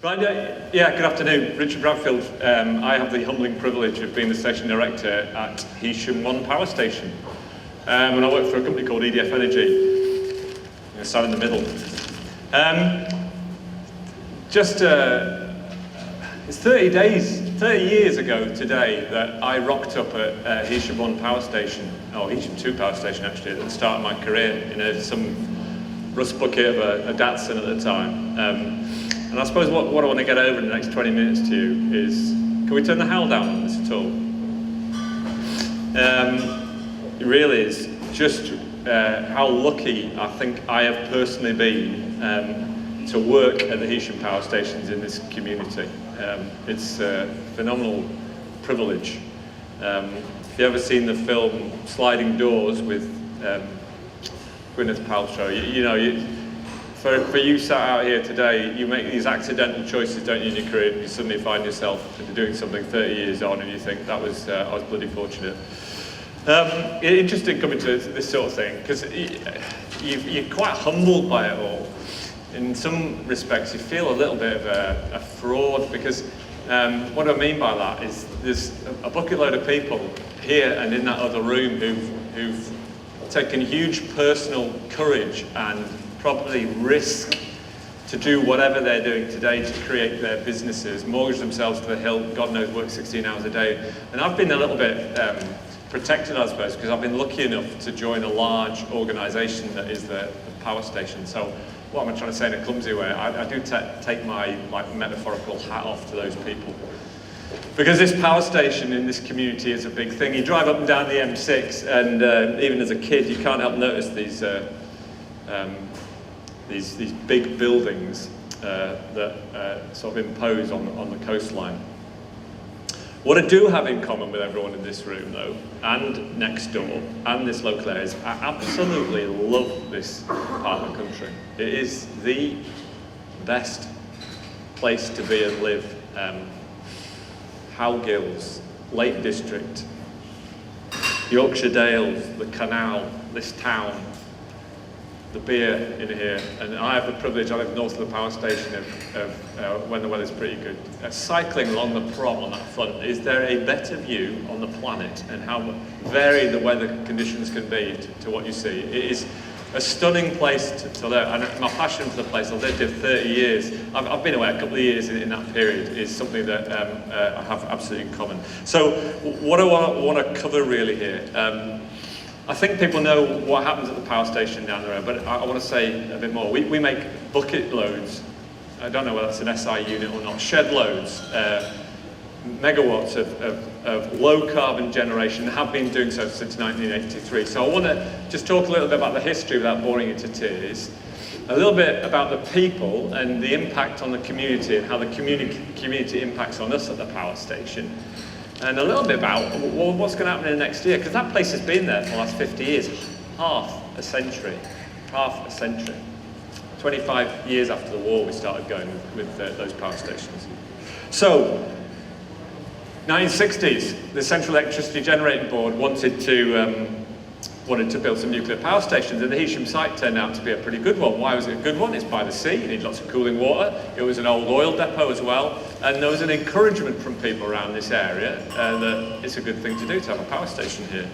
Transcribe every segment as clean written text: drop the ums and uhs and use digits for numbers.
Right, yeah, good afternoon. Richard Bradfield. I have the humbling privilege of being the station director at Heysham Power Station. And I work for a company called EDF Energy. I'm sat in the middle. It's 30 years ago today that I rocked up at Heysham Power Station, or Heysham 2 Power Station actually, at the start of my career in some rust bucket of a Datsun at the time. And I suppose what I want to get over in the next 20 minutes to you is, can we turn the hell down on this at all? It really is just how lucky I think I have personally been to work at the Heysham Power Stations in this community. It's a phenomenal privilege. If you've ever seen the film Sliding Doors with Gwyneth Paltrow, you know, for you sat out here today, you make these accidental choices, don't you, in your career, and you suddenly find yourself doing something 30 years on, and you think, I was bloody fortunate. Interesting coming to this sort of thing, because you're quite humbled by it all. In some respects, you feel a little bit of a fraud, because what I mean by that is there's a bucket load of people here and in that other room who've taken huge personal courage and probably risk to do whatever they're doing today to create their businesses, mortgage themselves to the hill, God knows, work 16 hours a day. And I've been a little bit protected, I suppose, because I've been lucky enough to join a large organisation that is the power station. So what am I trying to say in a clumsy way? I do take my metaphorical hat off to those people. Because this power station in this community is a big thing. You drive up and down the M6, and even as a kid, you can't help notice these big buildings that sort of impose on the coastline. What I do have in common with everyone in this room, though, and next door, and this local area, is I absolutely love this part of the country. It is the best place to be and live. Howgills, Lake District, Yorkshire Dales, the canal, this town, the beer in here, and I have the privilege, I live north of the power station of when the weather's pretty good. Cycling along the prom on that front, is there a better view on the planet and how varied the weather conditions can be to what you see? It is a stunning place to live, and my passion for the place, I've lived here 30 years. I've been away a couple of years in that period, is something that I have absolutely in common. So what I want to cover really here, I think people know what happens at the power station down the road, but I want to say a bit more. We make bucket loads, I don't know whether that's an SI unit or not, shed loads, megawatts of low carbon generation, have been doing so since 1983. So I want to just talk a little bit about the history without boring you to tears, a little bit about the people and the impact on the community and how the community impacts on us at the power station. And a little bit about what's going to happen in the next year, because that place has been there for the last 50 years, half a century. 25 years after the war, we started going with those power stations. So, 1960s, the Central Electricity Generating Board wanted to build some nuclear power stations, and the Heysham site turned out to be a pretty good one. Why was it a good one? It's by the sea, you need lots of cooling water. It was an old oil depot as well, and there was an encouragement from people around this area that it's a good thing to do to have a power station here.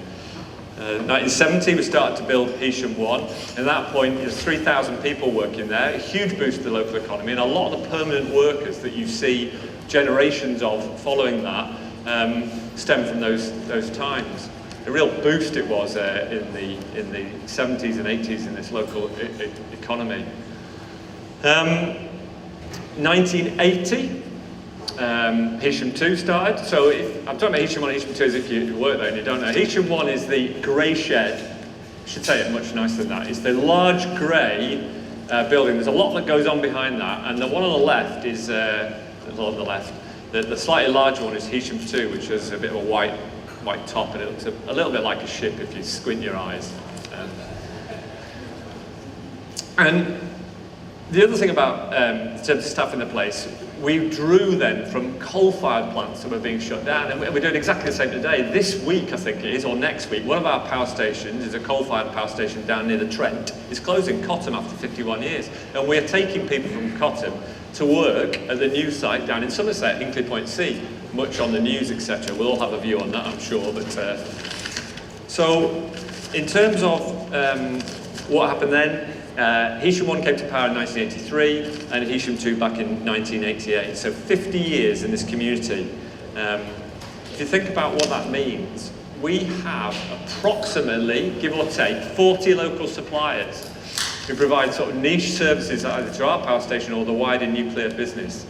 1970, we started to build Heysham 1, and at that point there's 3,000 people working there, a huge boost to the local economy, and a lot of the permanent workers that you see generations of following that stem from those times. A real boost it was in the 70s and 80s in this local economy. 1980, Heysham 2 started. So I'm talking about Heysham 1 and Heysham 2 as if you work there and you don't know. Heysham 1 is the grey shed. I should say it much nicer than that. It's the large grey building. There's a lot that goes on behind that, and the one on the left is the slightly larger one is Heysham 2, which has a bit of a white top, and it looks a little bit like a ship if you squint your eyes. And The other thing about in terms of staff in the place, we drew then from coal-fired plants that were being shut down, and we're doing exactly the same today. This week, I think it is, or next week, one of our power stations is a coal-fired power station down near the Trent. It's closing Cottam after 51 years, and we're taking people from Cottam to work at the new site down in Somerset, Hinkley Point C, much on the news, etc. We'll all have a view on that, I'm sure. But so, in terms of what happened then, Heysham 1 came to power in 1983 and Heysham 2 back in 1988. So 50 years in this community. If you think about what that means, we have approximately, give or take, 40 local suppliers who provide sort of niche services either to our power station or the wider nuclear business.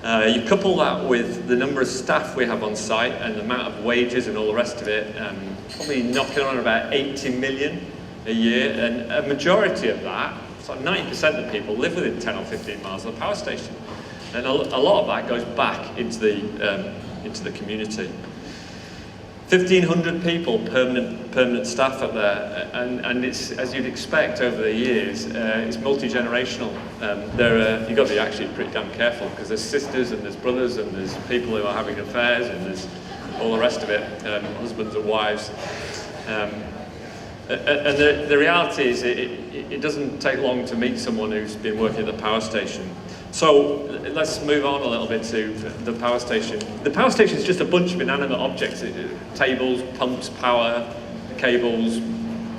You couple that with the number of staff we have on site and the amount of wages and all the rest of it, probably knocking on about 80 million a year, and a majority of that, it's like 90% of people live within 10 or 15 miles of the power station. And a lot of that goes back into the community. 1,500 people, permanent staff up there, and it's, as you'd expect over the years, it's multi-generational. You've got to be actually pretty damn careful, because there's sisters and there's brothers and there's people who are having affairs and there's all the rest of it, husbands and wives. And the reality is it doesn't take long to meet someone who's been working at the power station. So let's move on a little bit to the power station. The power station is just a bunch of inanimate objects, tables, pumps, power, cables,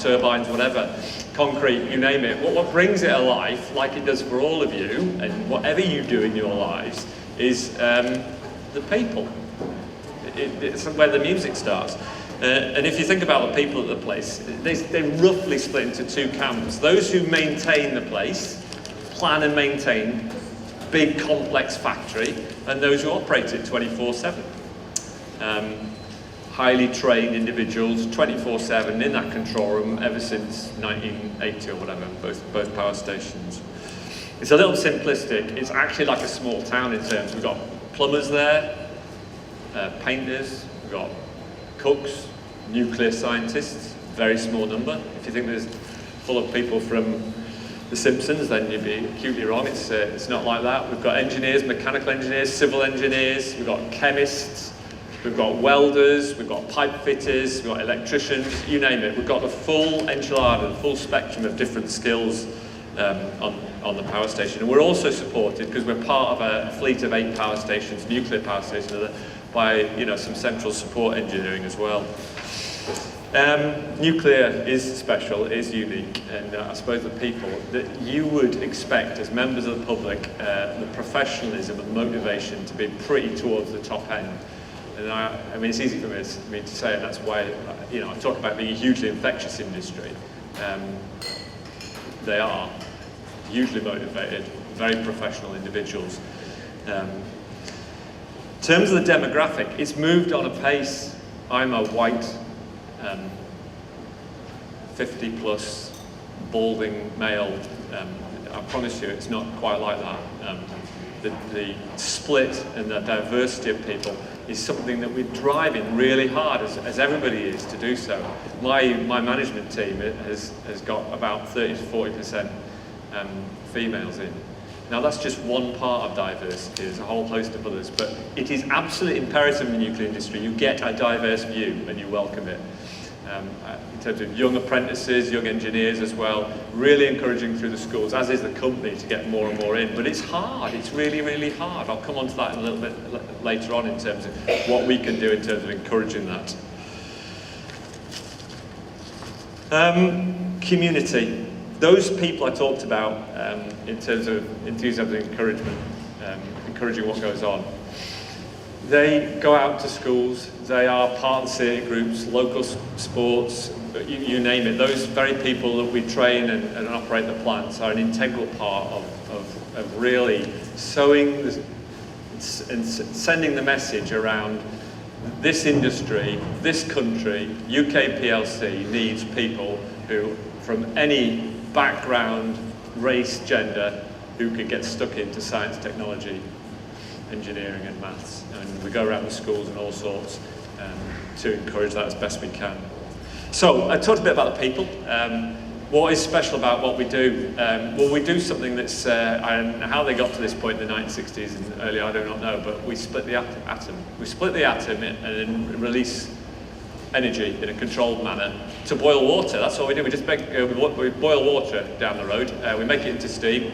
turbines, whatever, concrete, you name it. What brings it alive, like it does for all of you, and whatever you do in your lives, is the people. It's where the music starts. And if you think about the people at the place, they roughly split into two camps. Those who maintain the place, plan and maintain big complex factory, and those who operate it 24/7. Highly trained individuals, 24/7 in that control room ever since 1980 or whatever, both power stations. It's a little simplistic. It's actually like a small town in terms. We've got plumbers there, painters, we've got cooks, nuclear scientists, very small number. If you think there's full of people from The Simpsons, then you'd be acutely wrong. It's not like that. We've got engineers, mechanical engineers, civil engineers, we've got chemists, we've got welders, we've got pipe fitters, we've got electricians, you name it. We've got the full enchilada, the full spectrum of different skills on the power station. And we're also supported, because we're part of a fleet of 8 power stations, nuclear power stations, by some central support engineering as well. Nuclear is special, is unique, and I suppose the people that you would expect as members of the public, the professionalism and motivation to be pretty towards the top end. And I mean, it's easy for me to say, and that's why I talk about being a hugely infectious industry. They are hugely motivated, very professional individuals. In terms of the demographic, it's moved on a pace. I'm a white, 50 plus, balding male. I promise you it's not quite like that. The split and the diversity of people is something that we're driving really hard, as everybody is, to do so. My management team has got about 30 to 40% females in. Now that's just one part of diversity, there's a whole host of others, but it is absolutely imperative in the nuclear industry you get a diverse view and you welcome it. In terms of young apprentices, young engineers as well, really encouraging through the schools, as is the company, to get more and more in. But it's hard, it's really, really hard. I'll come on to that in a little bit later on in terms of what we can do in terms of encouraging that. Community. Those people I talked about in terms of enthusiasm and encouragement, encouraging what goes on. They go out to schools, they are part of the theatre groups, local sports, you name it. Those very people that we train and operate the plants are an integral part of really sowing and sending the message around this industry, this country, UK PLC needs people who, from any background, race, gender, who could get stuck into science, technology, engineering and maths. And we go around the schools and all sorts to encourage that as best we can. So I talked a bit about the people. What is special about what we do? Well, we do something that's, and how they got to this point in the 1960s and earlier, I do not know, but we split the atom. We split the atom and then release energy in a controlled manner to boil water. That's all we do. We just we boil water down the road, we make it into steam,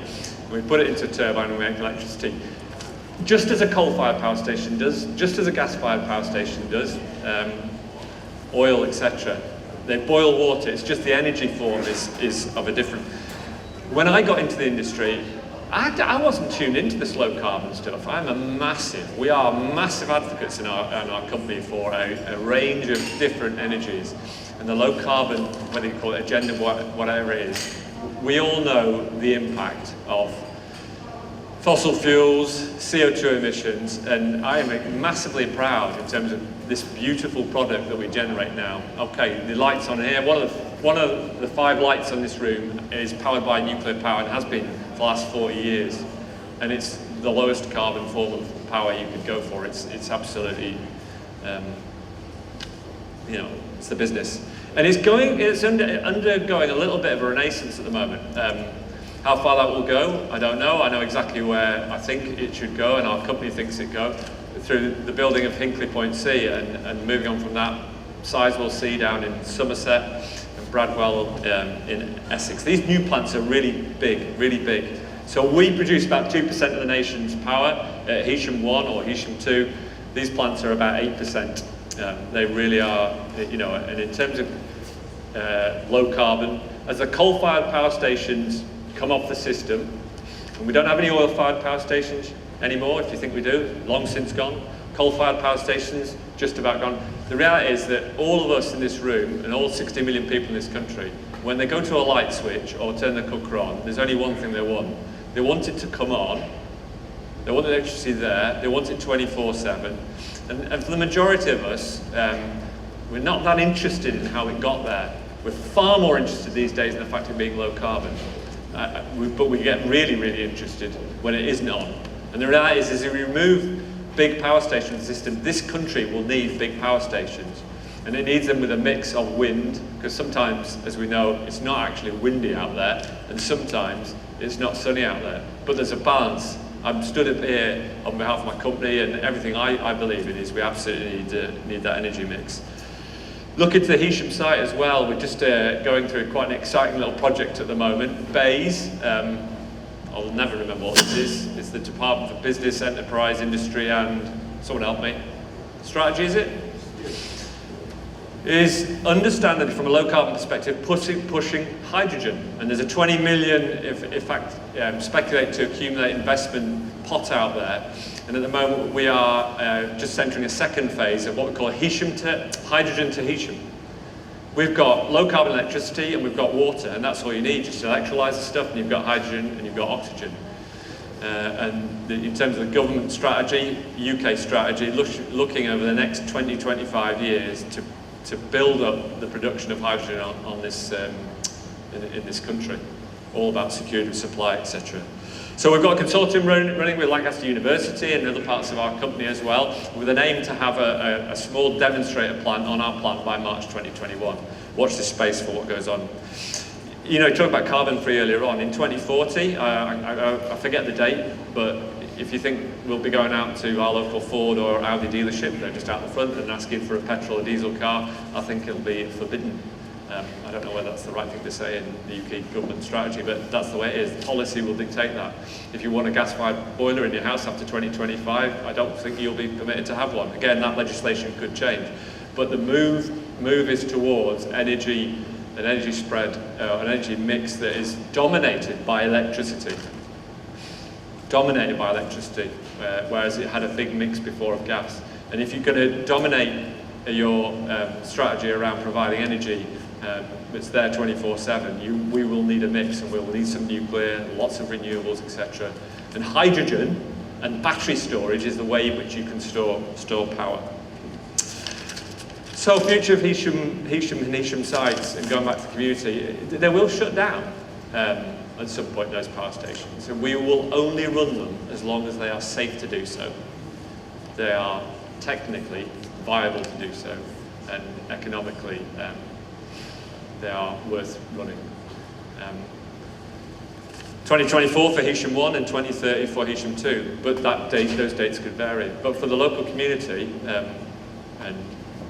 we put it into a turbine and we make electricity. Just as a coal-fired power station does, just as a gas-fired power station does, oil, etc. They boil water, it's just the energy form is of a different. When I got into the industry, I wasn't tuned into this low carbon stuff. We are massive advocates in our company for a range of different energies. And the low carbon, whether you call it agenda, whatever it is, we all know the impact of fossil fuels, CO2 emissions, and I am massively proud in terms of this beautiful product that we generate now. Okay, the lights on here, one of the 5 lights on this room is powered by nuclear power and has been for the last 40 years. And it's the lowest carbon form of power you could go for. It's absolutely, you know, it's the business. And it's undergoing a little bit of a renaissance at the moment. How far that will go, I don't know. I know exactly where I think it should go, and our company thinks it go, through the building of Hinkley Point C, and moving on from that, Sizewell C down in Somerset, and Bradwell in Essex. These new plants are really big, really big. So we produce about 2% of the nation's power. At Heysham 1 or Heysham 2, these plants are about 8%. They really are, you know, and in terms of low carbon, as the coal-fired power stations come off the system, and we don't have any oil-fired power stations anymore, if you think we do, long since gone. Coal-fired power stations, just about gone. The reality is that all of us in this room, and all 60 million people in this country, when they go to a light switch or turn the cooker on, there's only one thing they want. They want it to come on, they want the electricity there, they want it 24/7. And for the majority of us, we're not that interested in how it got there. We're far more interested these days in the fact of being low carbon. But we get really, really interested when it isn't on. And the reality is if we remove big power stations from the system, this country will need big power stations. And it needs them with a mix of wind, because sometimes, as we know, it's not actually windy out there, and sometimes it's not sunny out there. But there's a balance. I'm stood up here on behalf of my company, and everything I believe in is we absolutely need that energy mix. Look into the Heysham site as well. We're just going through quite an exciting little project at the moment. BEIS, I'll never remember what this is. It's the Department for Business, Enterprise, Industry and, someone help me, Strategy is it? Is understanding from a low carbon perspective pushing hydrogen. And there's a 20 million, in fact, speculate to accumulate investment pot out there. And at the moment we are just entering a second phase of what we call hydrogen to Heysham. We've got low carbon electricity and we've got water, and that's all you need, just to electrolyse the stuff, and you've got hydrogen and you've got oxygen. In terms of the government strategy, UK strategy, looking over the next 20-25 years to build up the production of hydrogen on this, in this country, all about security of supply, etc. So we've got a consortium running with Lancaster University and other parts of our company as well, with an aim to have a small demonstrator plant on our plant by March 2021. Watch this space for what goes on. You know, talking about carbon free earlier on, in 2040, I forget the date, but if you think we'll be going out to our local Ford or Audi dealership, they're just out the front and asking for a petrol or diesel car, I think it'll be forbidden. I don't know whether that's the right thing to say in the UK government strategy, but that's the way it is. Policy will dictate that. If you want a gas-fired boiler in your house after 2025, I don't think you'll be permitted to have one. Again, that legislation could change. But the move is towards an energy spread, an energy mix that is dominated by electricity. Dominated by electricity, whereas it had a big mix before of gas. And if you're going to dominate your strategy around providing energy, it's there 24/7. We will need a mix, and we'll need some nuclear, lots of renewables, etc. And hydrogen and battery storage is the way in which you can store power. So, future of Heysham and Heysham sites, and going back to the community, they will shut down at some point, those power stations, and we will only run them as long as they are safe to do so. They are technically viable to do so, and economically they are worth running. 2024 for Heysham 1 and 2030 for Heysham 2, but those dates could vary. But for the local community and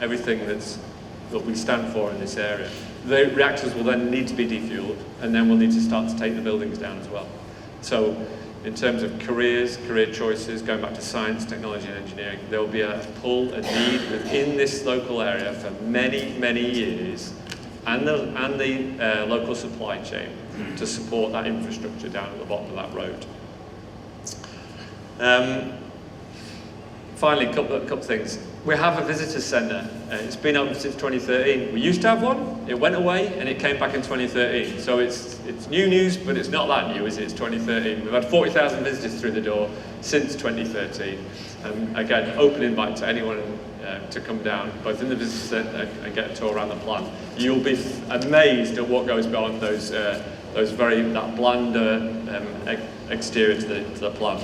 everything that we stand for in this area, the reactors will then need to be defueled, and then we'll need to start to take the buildings down as well. So in terms of career choices, going back to science, technology and engineering, there will be a pull, a need within this local area for many, many years, and the local supply chain to support that infrastructure down at the bottom of that road. Finally, a couple of things. We have a visitor centre. It's been open since 2013. We used to have one, it went away, and it came back in 2013. So it's new news, but it's not that new, is it? It's 2013. We've had 40,000 visitors through the door since 2013. Again, open invite to anyone to come down, both in the visitor centre and get a tour around the plant. You'll be amazed at what goes beyond that bland exterior to the plant.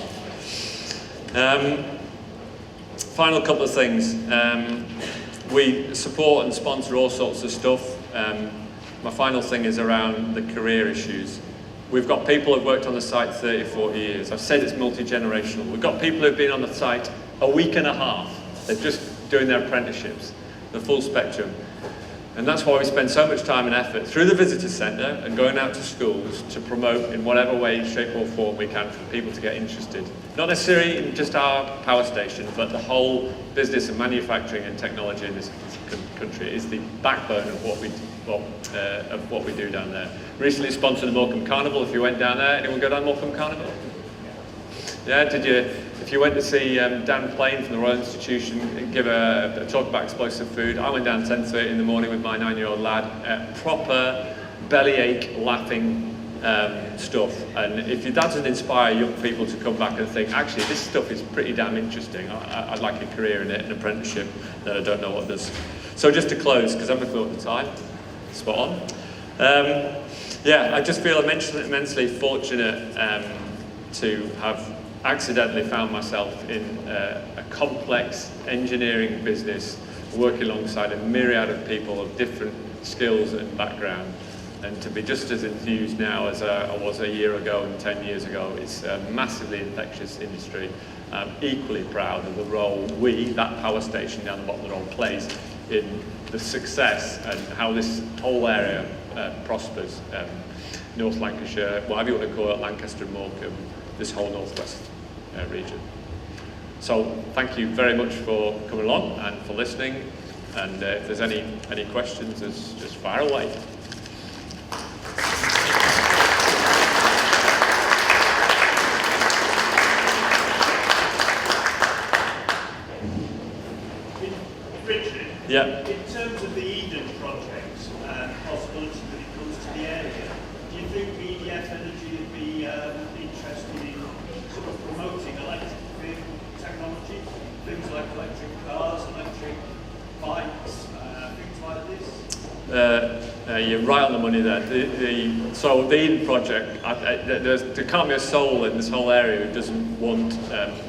Final couple of things. We support and sponsor all sorts of stuff. My final thing is around the career issues. We've got people who've worked on the site 30, 40 years. I've said it's multi-generational. We've got people who've been on the site a week and a half. They're just doing their apprenticeships, the full spectrum. And that's why we spend so much time and effort through the visitor centre and going out to schools to promote in whatever way, shape or form we can for people to get interested. Not necessarily in just our power station, but the whole business of manufacturing and technology in this country is the backbone of what we do down there. Recently sponsored the Morecambe Carnival. If you went down there, anyone go down Morecambe Carnival? Yeah, did you? If you went to see Dan Plain from the Royal Institution give a talk about explosive food, I went down 10:30 in the morning with my 9-year-old lad, proper bellyache laughing stuff. And if that doesn't inspire young people to come back and think, actually, this stuff is pretty damn interesting, I'd like a career in it, an apprenticeship, then I don't know what does. So just to close, because I'm looking at the time, spot on. Yeah, I just feel immensely fortunate to have accidentally found myself in a complex engineering business, working alongside a myriad of people of different skills and background. And to be just as enthused now as I was a year ago and 10 years ago, it's a massively infectious industry. I'm equally proud of the role that power station down the bottom of the road plays in the success and how this whole area prospers. North Lancashire, whatever you want to call it, Lancaster and Morecambe, this whole northwest region. So thank you very much for coming along and for listening. And if there's any questions, just fire away. Richard, yeah. In terms of the Eden project and possibility that it comes to the area, do you think EDF Energy would be interested in sort of promoting electric vehicle technology, things like electric cars, electric bikes, things like this? You're right on the money there. So the Eden project, there can't be a soul in this whole area who doesn't want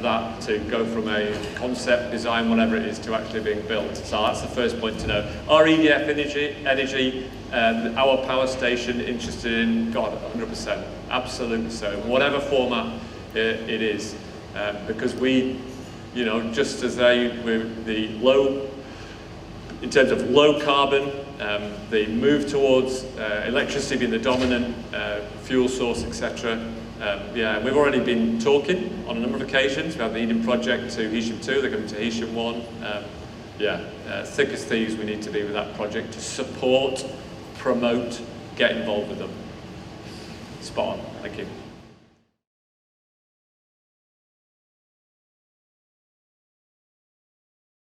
that to go from a concept, design, whatever it is, to actually being built. So that's the first point to know. Are EDF Energy, our power station, interested in? God, 100%, absolutely so. In whatever format it is, because we, just as we're the low, in terms of low carbon, the move towards electricity being the dominant fuel source, etc. Yeah, we've already been talking on a number of occasions. We have the Eden project to Heysham 2, they're coming to Heysham 1. Thick as thieves we need to be with that project to support, promote, get involved with them. Spot on, thank you.